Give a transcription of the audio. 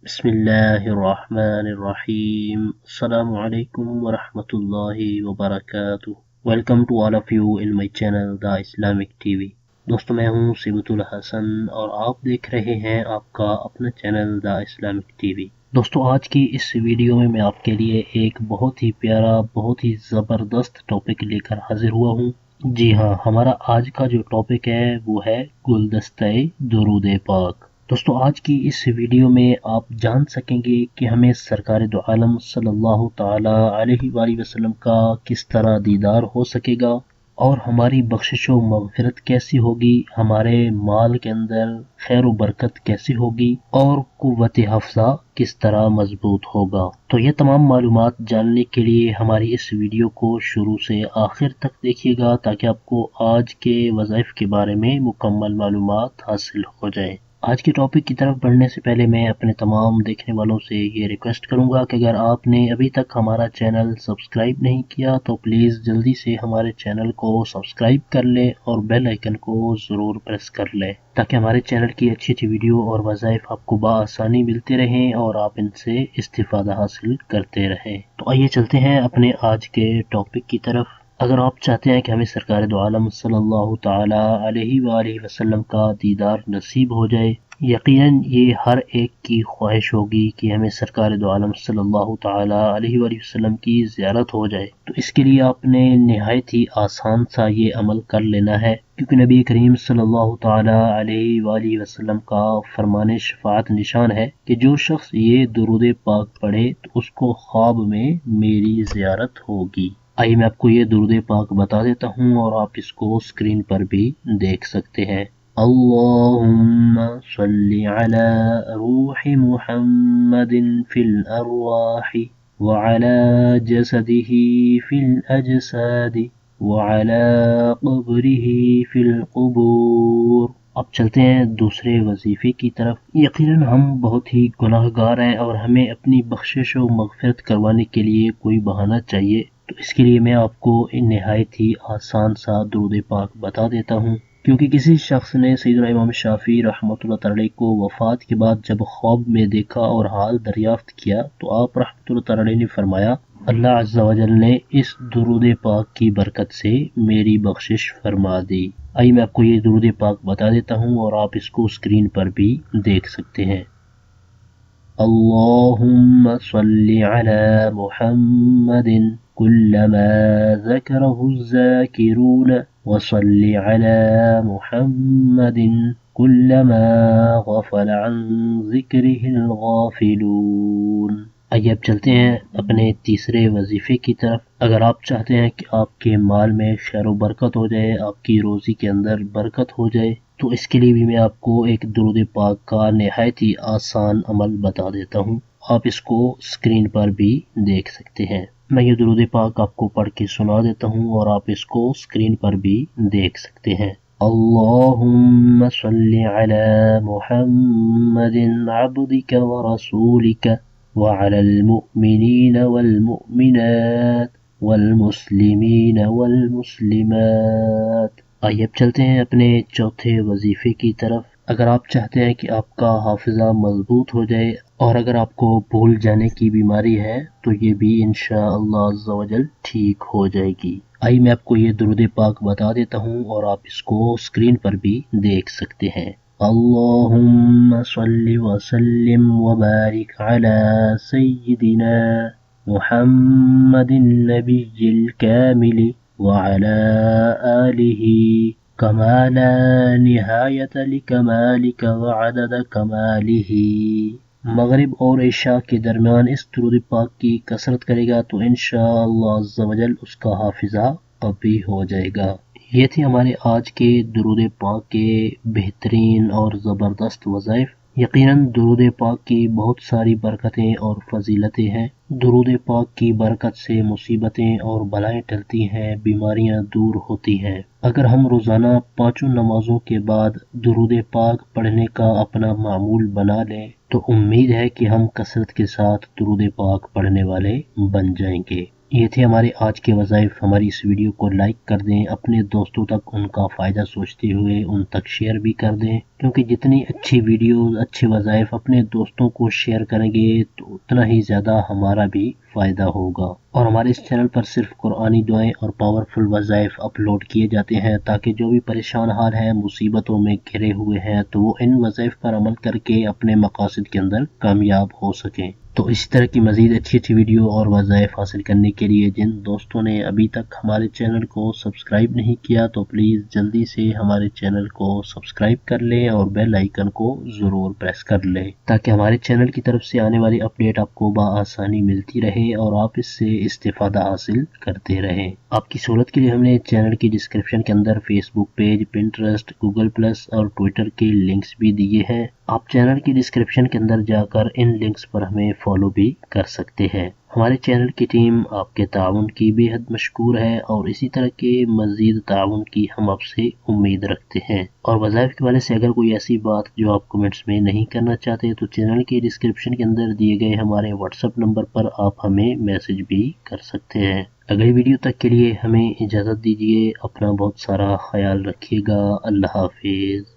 Bismillahirrahmanirrahim. Assalamualaikum warahmatullahi wabarakatuh. Welcome to all of you in my channel The Islamic TV. दोस्तों मैं हूं सिबतुल हसन और आप देख रहे हैं आपका अपना चैनल द इस्लामिक टीवी। दोस्तों आज की इस वीडियो में मैं आपके लिए एक बहुत ही प्यारा बहुत ही ज़बरदस्त टॉपिक लेकर हाजिर हुआ हूं। जी हाँ, हमारा आज का जो टॉपिक है वो है गुलदस्ता दुरूद पाक। दोस्तों आज की इस वीडियो में आप जान सकेंगे कि हमें सरकार दो आलम सल्लल्लाहु ताला अलैहि वसल्लम का किस तरह दीदार हो सकेगा और हमारी बख्शिश व मग़फ़िरत कैसी होगी, हमारे माल के अंदर खैर व बरकत कैसी होगी और कुव्वत हफ्ज़ा किस तरह मजबूत होगा। तो ये तमाम मालूमात जानने के लिए हमारी इस वीडियो को शुरू से आखिर तक देखिएगा ताकि आपको आज के वज़ाइफ के बारे में मुकम्मल मालूमात हासिल हो जाए। आज के टॉपिक की तरफ बढ़ने से पहले मैं अपने तमाम देखने वालों से ये रिक्वेस्ट करूंगा कि अगर आपने अभी तक हमारा चैनल सब्सक्राइब नहीं किया तो प्लीज़ जल्दी से हमारे चैनल को सब्सक्राइब कर लें और बेल आइकन को ज़रूर प्रेस कर लें ताकि हमारे चैनल की अच्छी अच्छी वीडियो और वज़ाइफ आपको बआसानी मिलते रहें और आप इनसे इस्तिफ़ादा हासिल करते रहें। तो आइए चलते हैं अपने आज के टॉपिक की तरफ। अगर आप चाहते हैं कि हमें सरकार दो आलम सल्लल्लाहु ताला अलैहि वसल्लम का दीदार नसीब हो जाए, यकीनन ये हर एक की ख्वाहिश होगी कि हमें सरकार दो आलम सल्लल्लाहु ताला अलैहि वसल्लम की ज़ियारत हो जाए। तो इसके लिए आपने नहायत ही आसान सा ये अमल कर लेना है, क्योंकि नबी करीम सल्लल्लाहु ताला अलैहि वसल्लम का फरमान शफाअत निशान है कि जो शख्स ये दुरूद पाक पढ़े तो उसको ख्वाब में मेरी ज़ियारत होगी। आइए मैं आपको ये दुरूद पाक बता देता हूँ और आप इसको स्क्रीन पर भी देख सकते हैं। अल्लाहुम्मा सल्लि अला रूहि मुहम्मदिन फिल अरवाहि व अला जसदिही फिल अजसादि व अला क़ब्रिही फिल क़ुबूर। अब चलते हैं दूसरे वजीफे की तरफ। यकीनन हम बहुत ही गुनाहगार हैं और हमें अपनी बख्शिश व मग़फ़िरत करवाने के लिए कोई बहाना चाहिए। तो इसके लिए मैं आपको नहायत ही आसान सा दुरूद पाक बता देता हूँ, क्योंकि किसी शख्स ने सैयदना इमाम शाफी रहमतुल्लाह अलैह को वफ़ात के बाद जब ख्वाब में देखा और हाल दरियाफ्त किया तो आप रहमतुल्लाह अलैह ने फरमाया, अल्लाह अज़्ज़ा वजल ने इस दुरूद पाक की बरकत से मेरी बख्शिश फरमा दी। आइए मैं आपको ये दुरूद पाक बता देता हूँ और आप इसको स्क्रीन पर भी देख सकते हैं। अल्लाहुम्मा सल्लि अला मुहम्मदिन कुल्लमा ज़करहु ज़ाकिरून व सल्लि अला मुहम्मदिन कुल्लमा गफ़ल अन ज़िक्रिहिल गाफ़िलून। आइए अब चलते हैं अपने तीसरे वजीफे की तरफ। अगर आप चाहते हैं कि आपके माल में खैर व बरकत हो जाए, आपकी रोज़ी के अंदर बरकत हो जाए, तो इसके लिए भी मैं आपको एक दुरूद पाक का नहायत ही आसान अमल बता देता हूँ। आप इसको स्क्रीन पर भी देख सकते हैं। मैं ये दुरूद पाक आपको पढ़ के सुना देता हूँ और आप इसको स्क्रीन पर भी देख सकते हैं। अल्लाहुम्मा सल्लि अला मुहम्मदिन अब्दिका व रसूलिका व अलल मुमिनीन वल मुमिनात वल मुस्लिमीन वल मुस्लिमात। आइए अब चलते हैं अपने चौथे वजीफे की तरफ। अगर आप चाहते हैं कि आपका हाफिज़ा मजबूत हो जाए और अगर आपको भूल जाने की बीमारी है तो ये भी इंशाअल्लाह अज़्ज़ा वजल ठीक हो जाएगी। आइए मैं आपको ये दुरूद पाक बता देता हूँ और आप इसको स्क्रीन पर भी देख सकते हैं। अल्लाहुम्मा सल्लि व सल्लिम व बारिक अला सय्यिदिना मुहम्मदिन नबिय्यिल कामिल व अला आलिही कमा ला निहायत लिकमालिक व अदद कमालिही। मगरिब और इशा के दरमियान इस दुरूद पाक की कसरत करेगा तो इंशाअल्लाह अज़्ज़ा वजल उसका हाफिज़ा कवी हो जाएगा। ये थी हमारे आज के दुरूद पाक के बेहतरीन और ज़बरदस्त वज़ाइफ। यकीनन दुरूद पाक की बहुत सारी बरकतें और फजीलतें हैं। दुरूद पाक की बरकत से मुसीबतें और बलाएं टलती हैं, बीमारियां दूर होती हैं। अगर हम रोज़ाना पाँचों नमाजों के बाद दुरूद पाक पढ़ने का अपना मामूल बना लें तो उम्मीद है कि हम कसरत के साथ दुरूद पाक पढ़ने वाले बन जाएंगे। یہ تھے ہمارے آج کے وظائف۔ ہماری اس ویڈیو کو لائک کر دیں، اپنے دوستوں تک ان کا فائدہ سوچتے ہوئے ان تک شیئر بھی کر دیں، کیونکہ جتنی اچھی ویڈیوز، اچھے وظائف اپنے دوستوں کو شیئر کریں گے تو اتنا ہی زیادہ ہمارا بھی فائدہ ہوگا۔ اور ہمارے اس چینل پر صرف قرآنی دعائیں اور پاورفل وظائف اپلوڈ کیے جاتے ہیں، تاکہ جو بھی پریشان حال ہیں، مصیبتوں میں گھرے ہوئے ہیں، تو وہ ان وظائف پر عمل کر کے اپنے مقاصد کے اندر کامیاب ہو سکیں۔ تو اسی طرح کی مزید اچھی ویڈیو اور وظائف حاصل کرنے کے لیے جن دوستوں نے ابھی تک ہمارے چینل کو سبسکرائب نہیں کیا تو پلیز جلدی سے ہمارے چینل کو سبسکرائب کر لیں اور بیل آئیکن کو ضرور پریس کر لیں، تاکہ ہمارے چینل کی طرف سے آنے والی اپڈیٹ آپ کو بآسانی ملتی رہے اور آپ اس سے استفادہ حاصل کرتے رہیں۔ آپ کی سہولت کے لیے ہم نے چینل کی ڈسکرپشن کے اندر فیس بک پیج، پنٹرسٹ، گوگل پلس اور ٹویٹر کے لنکس بھی دیے ہیں۔ آپ چینل کی ڈسکرپشن کے اندر جا کر ان لنکس پر ہمیں فالو بھی کر سکتے ہیں۔ ہمارے چینل کی ٹیم آپ کے تعاون کی بے حد مشکور ہے اور اسی طرح کے مزید تعاون کی ہم آپ سے امید رکھتے ہیں۔ اور وظائف کے حوالے سے اگر کوئی ایسی بات جو آپ کمنٹس میں نہیں کرنا چاہتے تو چینل کی ڈسکرپشن کے اندر دیے گئے ہمارے واٹس ایپ نمبر پر آپ ہمیں میسج بھی کر سکتے ہیں۔ اگلی ویڈیو تک کے لیے ہمیں اجازت دیجیے۔ اپنا بہت سارا خیال رکھیے گا۔ اللہ حافظ۔